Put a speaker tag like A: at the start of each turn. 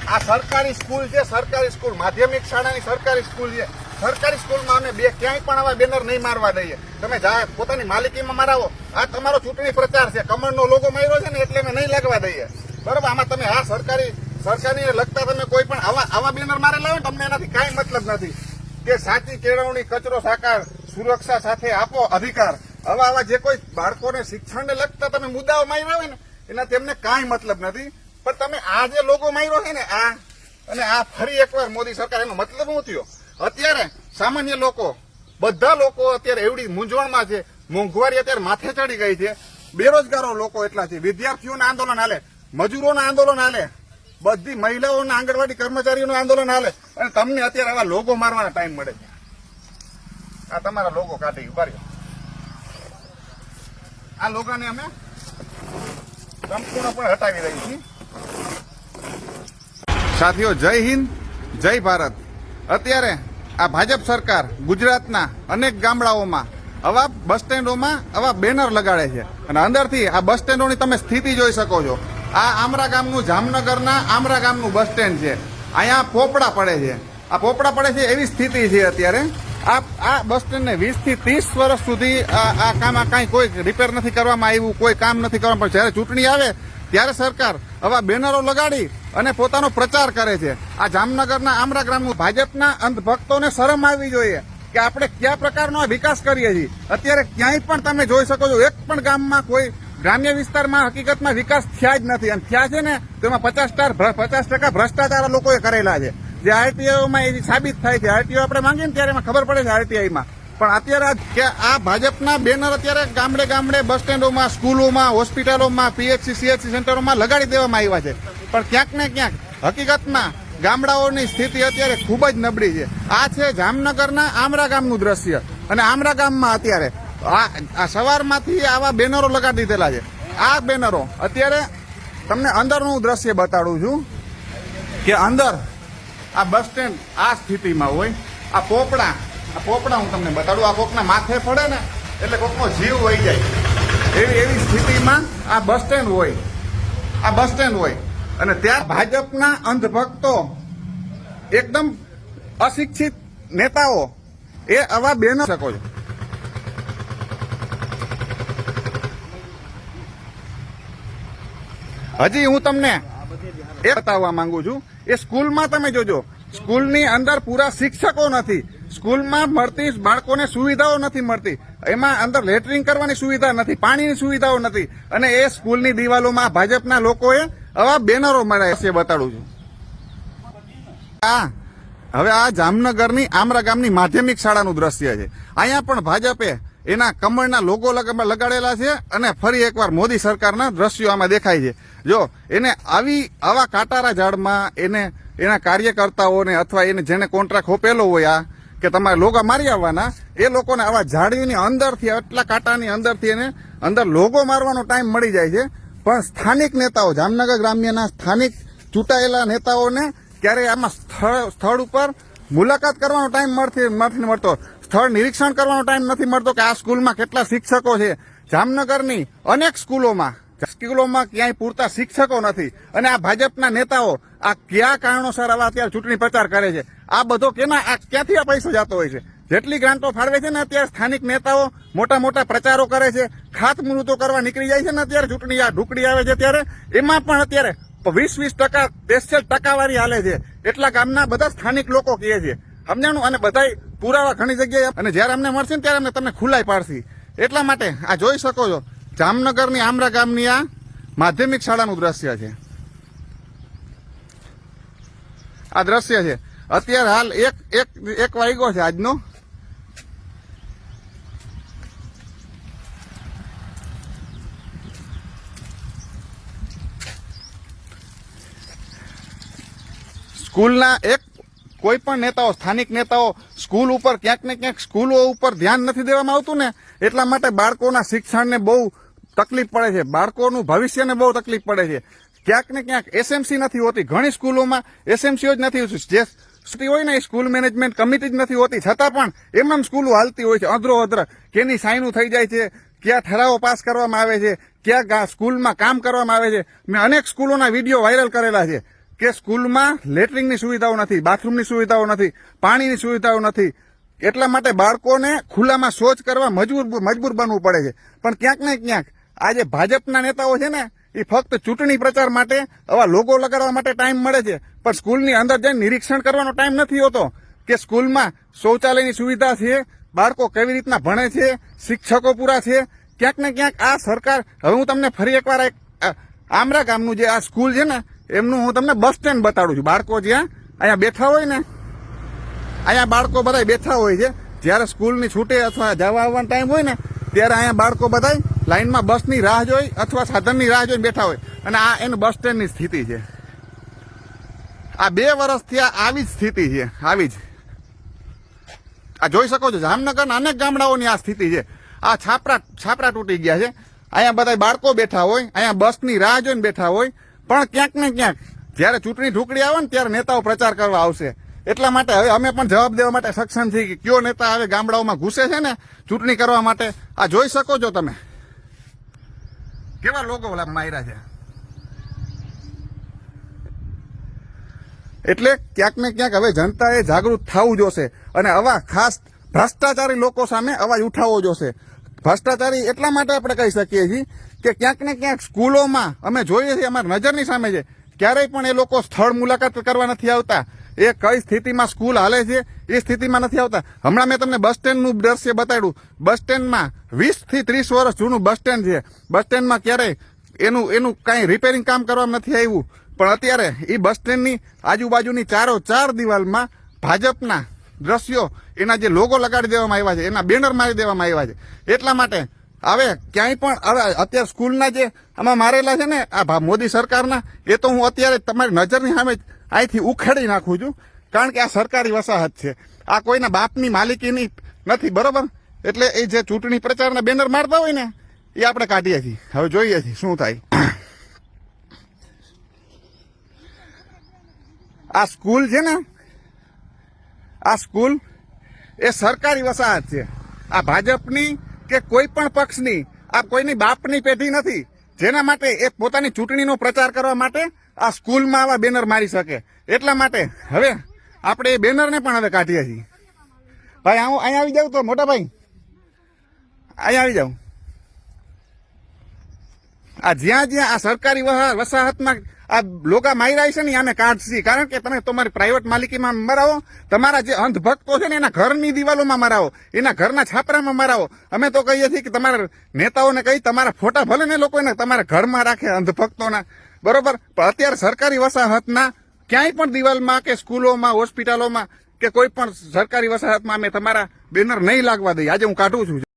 A: આ સરકારી સ્કૂલ છે, સરકારી સ્કૂલ માધ્યમિક શાળાની સરકારી સ્કૂલ છે. સરકારી સ્કૂલમાં અમે ક્યાંય પણ આવા બેનર નહીં મારવા દઈએ. તમે પોતાની માલિકીમાં મરાવો. આ તમારો ચૂંટણી પ્રચાર છે, કમળનો લોગો માર્યો છે ને એટલે અમે નહીં લગવા દઈએ. બરોબર, આમાં તમે આ સરકારી લગતા તમે કોઈ પણ આવા બેનર મારેલા હોય ને તમને એનાથી કાંઈ મતલબ નથી કે સાચી કેળવણી, કચરો સાકાર, સુરક્ષા સાથે આપો અધિકાર. આવા જે કોઈ બાળકોને શિક્ષણને લગતા તમે મુદ્દાઓ માર્યા હોય ને એનાથી એમને કાંઈ મતલબ નથી. પણ તમે આ જે લોગો માર્યો છે ને અને આ ફરી એકવાર મોદી સરકાર, એનો મતલબ શું થયો? અત્યારે સામાન્ય લોકો, બધા લોકો અત્યારે એવડી મૂંઝવણમાં છે. મોંઘવારી અત્યારે માથે ચડી ગઈ છે. બેરોજગારો લોકો એટલા છે. વિદ્યાર્થીઓના આંદોલન હાલે, મજૂરોના આંદોલન હાલે, બધી મહિલાઓના, આંગણવાડી કર્મચારીઓનું આંદોલન હાલે, અને તમને અત્યારે આવા લોગો મારવાના ટાઈમ મળે છે. આ તમારા લોગો કાઢી ઉભા રહ્યો. આ લોગાને અમે સંપૂર્ણપણે હટાવી રહી છીએ. સાથીઓ, જય હિન્દ, જય ભારત. અત્યારે આ ભાજપ સરકાર ગુજરાતના અનેક ગામડાઓમાં આવા બસ સ્ટેન્ડોમાં આવા બેનર લગાડે છે અને અંદરથી આ બસ સ્ટેન્ડોની તમે સ્થિતિ જોઈ શકો છો. આ આમરા ગામનું, જામનગરના આમરા ગામનું બસ સ્ટેન્ડ છે. અહીંયા પોપડા પડે છે. આ પોપડા પડે છે એવી સ્થિતિ છે અત્યારે. આ બસ સ્ટેન્ડને 20 થી 30 વર્ષ સુધી આ કામ કાંઈ કોઈ રિપેર નથી કરવામાં આવ્યું, કોઈ કામ નથી કરવામાં. પણ જ્યારે ચૂંટણી આવે ત્યારે સરકાર આવા બેનરો લગાડી અને પોતાનો પ્રચાર કરે છે. આ જામનગરના આમરા ગામનું ભાજપના અંધભક્તોને શરમ આવી જોઈએ કે આપણે કયા પ્રકારનો વિકાસ કરીએ છીએ. અત્યારે ક્યાંય પણ તમે જોઈ શકો છો, એક પણ ગામમાં, કોઈ ગ્રામ્ય વિસ્તારમાં હકીકતમાં વિકાસ થયા જ નથી. અને થયા છે ને તેમાં 50% ભ્રષ્ટાચાર લોકોએ કરેલા છે. જે આરટીઆઈમાં એ સાબિત થાય છે. આરટીઓ આપણે માંગીએ ને ત્યારે એમાં ખબર પડે છે આરટીઆઈમાં. પણ અત્યારે કે આ ભાજપના બેનર અત્યારે ગામડે ગામડે, બસ સ્ટેન્ડોમાં, સ્કૂલોમાં, હોસ્પિટલોમાં, પીએચસી, સીએચસી સેન્ટરોમાં લગાડી દેવામાં આવ્યા છે. પણ ક્યાંક ને ક્યાંક હકીકતમાં ગામડાઓની સ્થિતિ અત્યારે ખૂબ જ નબળી છે. આ છે જામનગરના આમરા ગામનું દ્રશ્ય. અને આમરા ગામમાં અત્યારે આ સવારમાંથી આવા બેનરો લગાડી દીધેલા છે. આ બેનરો અત્યારે તમને અંદરનું દ્રશ્ય બતાડું છું કે અંદર આ બસ સ્ટેન્ડ આ સ્થિતિમાં હોય. આ પોપડા હું તમને બતાડું. આ કોકના માથે પડે ને એટલે કોકનો જીવ વહી જાય એવી સ્થિતિમાં આ બસ સ્ટેન્ડ હોય. આ બસ સ્ટેન્ડ હોય અને ત્યાં ભાજપના અંધભક્તો, એકદમ અશિક્ષિત નેતાઓ એ આવા બેનર શકો છો. હજી હું તમને એ બતાવવા માંગુ છું. એ સ્કૂલમાં તમે જોજો, સ્કૂલની અંદર પૂરા શિક્ષકો નથી. સ્કૂલમાં મળતી બાળકોને સુવિધાઓ નથી મળતી. એમાં અંદર લેટરિંગ કરવાની સુવિધા નથી, પાણીની સુવિધાઓ નથી. અને એ સ્કૂલની દિવાલોમાં ભાજપના લોકોએ આવા બેનરો મળે છે. બતાડું છું. હવે આ જામનગરની આમરા ગામની માધ્યમિક શાળાનું દ્રશ્ય છે. અહીંયા પણ ભાજપે એના કમળના લોગો લગાડેલા છે અને ફરી એકવાર મોદી સરકારના દ્રશ્યો આમાં દેખાય છે. જો એને આવા કાંટારા ઝાડમાં એના કાર્યકર્તાઓને અથવા એને જેને કોન્ટ્રાક્ટ હોપેલો હોય આ કે તમારે લોગો મારી આવવાના, એ લોકોને આવા ઝાડીની અંદરથી, આટલા કાંટાની અંદરથી એને અંદર લોગો મારવાનો ટાઈમ મળી જાય છે. પણ સ્થાનિક નેતાઓ, જામનગર ગ્રામ્યના સ્થાનિક ચૂંટાયેલા નેતાઓને ક્યારેય આમાં સ્થળ ઉપર મુલાકાત કરવાનો ટાઈમ નથી મળતો. સ્થળ નિરીક્ષણ કરવાનો ટાઈમ નથી મળતો કે આ સ્કૂલમાં કેટલા શિક્ષકો છે. જામનગરની અનેક સ્કૂલોમાં ક્યાંય પૂરતા શિક્ષકો નથી. અને આ ભાજપના નેતાઓ આ કયા કારણોસર આવા અત્યારે ચૂંટણી પ્રચાર કરે છે? આ બધો ક્યાંથી આ પૈસો જતો હોય છે? જેટલી ગ્રાન્ટો ફાળવે છે ને અત્યારે સ્થાનિક નેતાઓ મોટા મોટા પ્રચારો કરે છે, ખાતમુહૂર્તો કરવા નીકળી જાય છે ને અત્યારે ચૂંટણી આ ઢુકડી આવે છે ત્યારે એમાં પણ અત્યારે 20% સ્પેશિયલ ટકાવારી હાલે છે. એટલા ગામના બધા સ્થાનિક લોકો કહે છે. સમજાણું? અને બધાય પુરાવા ઘણી જગ્યાએ, અને જયારે અમને મળશે ને ત્યારે અમને તમને ખુલ્લાઈ પાડશે. એટલા માટે આ જોઈ શકો છો જામનગરની આમરા ગામની આ માધ્યમિક શાળાનું દ્રશ્ય છે. આ દ્રશ્ય છે અત્યારે હાલ એક વાગ્યો છે આજનો. સ્કૂલના કોઈ પણ નેતાઓ, સ્થાનિક નેતાઓ સ્કૂલ ઉપર ક્યાંક ને ક્યાંક સ્કૂલો ઉપર ધ્યાન નથી દેવામાં આવતું ને એટલા માટે બાળકોના શિક્ષણને બહુ તકલીફ પડે છે. બાળકોનું ભવિષ્યને બહુ તકલીફ પડે છે. ક્યાંક ને ક્યાંક એસએમસી નથી હોતી. ઘણી સ્કૂલોમાં એસએમસીઓ જ નથી હોતી. જે હોય ને એ સ્કૂલ મેનેજમેન્ટ કમિટી જ નથી હોતી. છતાં પણ એમનામ સ્કૂલો હાલતી હોય છે અધરો અધર. કેની સાઈનું થઈ જાય છે, ક્યાં ઠરાવો પાસ કરવામાં આવે છે, ક્યાં સ્કૂલમાં કામ કરવામાં આવે છે. મેં અનેક સ્કૂલોના વિડીયો વાયરલ કરેલા છે. કે સ્કૂલમાં લેટરિંગની સુવિધાઓ નથી, બાથરૂમની સુવિધાઓ નથી, પાણીની સુવિધાઓ નથી. એટલા માટે બાળકોને ખુલ્લામાં શૌચ કરવા મજબૂર બનવું પડે છે. પણ ક્યાંક ને ક્યાંક આ જે ભાજપના નેતાઓ છે ને એ ફક્ત ચૂંટણી પ્રચાર માટે આવા લોગો લગાડવા માટે ટાઈમ મળે છે, પણ સ્કૂલની અંદર જઈને નિરીક્ષણ કરવાનો ટાઈમ નથી હોતો કે સ્કૂલમાં શૌચાલયની સુવિધા છે, બાળકો કેવી રીતના ભણે છે, શિક્ષકો પૂરા છે. ક્યાંક ને ક્યાંક આ સરકાર, હવે હું તમને ફરી એકવાર આમરા ગામનું જે આ સ્કૂલ છે ને એમનું હું તમને બસ સ્ટેન્ડ બતાડું છું. બાળકો જ્યાં અહીંયા બેઠા હોય ને, અહીંયા બાળકો બધા બેઠા હોય છે. જ્યારે સ્કૂલની છૂટે અથવા જવા આવવાનો ટાઈમ હોય ને ત્યારે અહીંયા બાળકો બધા લાઈનમાં બસની રાહ જોઈ અથવા સાધનની રાહ જોઈને બેઠા હોય. અને આ એનું બસ સ્ટેન્ડની સ્થિતિ છે. આ 2 વર્ષથી આવી જ સ્થિતિ છે, આવી જ. આ જોઈ શકો છો, જામનગરના અનેક ગામડાઓની આ સ્થિતિ છે. આ છાપરા તૂટી ગયા છે. અહીંયા બધા બાળકો બેઠા હોય, અહીંયા બસની રાહ જોઈને બેઠા હોય. પણ ક્યાંક ને ક્યાંક જ્યારે ચૂંટણી ઢુકડી આવે ને ત્યારે નેતાઓ પ્રચાર કરવા આવશે. એટલા માટે હવે અમે પણ જવાબ દેવા માટે સક્ષમ છીએ કે કયો નેતા હવે ગામડાઓમાં ઘૂસે છે ને ચૂંટણી કરવા માટે. આ જોઈ શકો છો તમે કેવા લોકો માર્યા છે. એટલે ક્યાંક ને ક્યાંક હવે જનતાએ જાગૃત થવું જોશે અને આવા ખાસ ભ્રષ્ટાચારી લોકો સામે અવાજ ઉઠાવવો જોશે. ભ્રષ્ટાચારી એટલા માટે આપણે કહી શકીએ છીએ કે ક્યાંક ને ક્યાંક સ્કૂલોમાં અમે જોઈએ છીએ, અમારી નજરની સામે છે, ક્યારેય પણ એ લોકો સ્થળ મુલાકાત કરવા નથી આવતા. એ કઈ સ્થિતિમાં સ્કૂલ હાલે છે એ સ્થિતિમાં નથી આવતા. હમણાં મેં તમને બસ સ્ટેન્ડનું દ્રશ્ય બતાડ્યું. બસ સ્ટેન્ડમાં 20 થી 30 વર્ષ જૂનું બસ સ્ટેન્ડ છે. બસ સ્ટેન્ડમાં ક્યારેય એનું કાંઈ રિપેરિંગ કામ કરવામાં નથી આવ્યું. પણ અત્યારે એ બસ સ્ટેન્ડની આજુબાજુની 4 દિવાલમાં ભાજપના દ્રશ્યો, એના જે લોગો લગાડી દેવામાં આવ્યા છે, એના બેનર મારી દેવામાં આવ્યા છે. એટલા માટે હવે ક્યાંય પણ હવે અત્યારે સ્કૂલના જે આમાં મારેલા છે ને આ મોદી સરકારના, એ તો હું અત્યારે તમારી નજરની સામે અહીંથી ઉખેડી નાખું છું. કારણ કે આ સરકારી વસાહત છે, આ કોઈના બાપની માલિકીની નથી, બરોબર? એટલે એ જે ચૂંટણી પ્રચારના બેનર મારતા હોય ને એ આપણે કાઢીએ છીએ. હવે જોઈએ છીએ શું થાય. આ સ્કૂલ છે ને, આ સ્કૂલ એ સરકારી વસાહત છે. આ ભાજપની કે કોઈ પણ પક્ષની, આ કોઈની બાપની પેઢી નથી જેના માટે એ પોતાની ચૂંટણીનો પ્રચાર કરવા માટે આ સ્કૂલમાં આવા બેનર મારી શકે. એટલા માટે હવે આપણે એ બેનરને પણ હવે કાઢીએ છીએ. ભાઈ અહીંયા આવી જાવ તો, મોટા ભાઈ અહીંયા આવી જાવ. આ જ્યાં આ સરકારી વસાહતમાં આ લોકા માર્યા છે ને અમે કાઢશી. કારણ કે તમે તમારી પ્રાઇવેટ માલિકીમાં મરાવો, તમારા જે અંધભક્તો છે ને એના ઘરની દિવાલોમાં મરાવો, એના ઘરના છાપરામાં મરાવો. અમે તો કહીએ છીએ કે તમારા નેતાઓને કહી તમારા ફોટા ભલે ને લોકો એને તમારા ઘરમાં રાખે અંધભક્તોના, બરોબર? પણ અત્યારે સરકારી વસાહતના ક્યાંય પણ દિવાલમાં કે સ્કૂલોમાં, હોસ્પિટલોમાં કે કોઈ પણ સરકારી વસાહતમાં અમે તમારા બેનર નહીં લાગવા દઈએ. આજે હું કાઢું છું.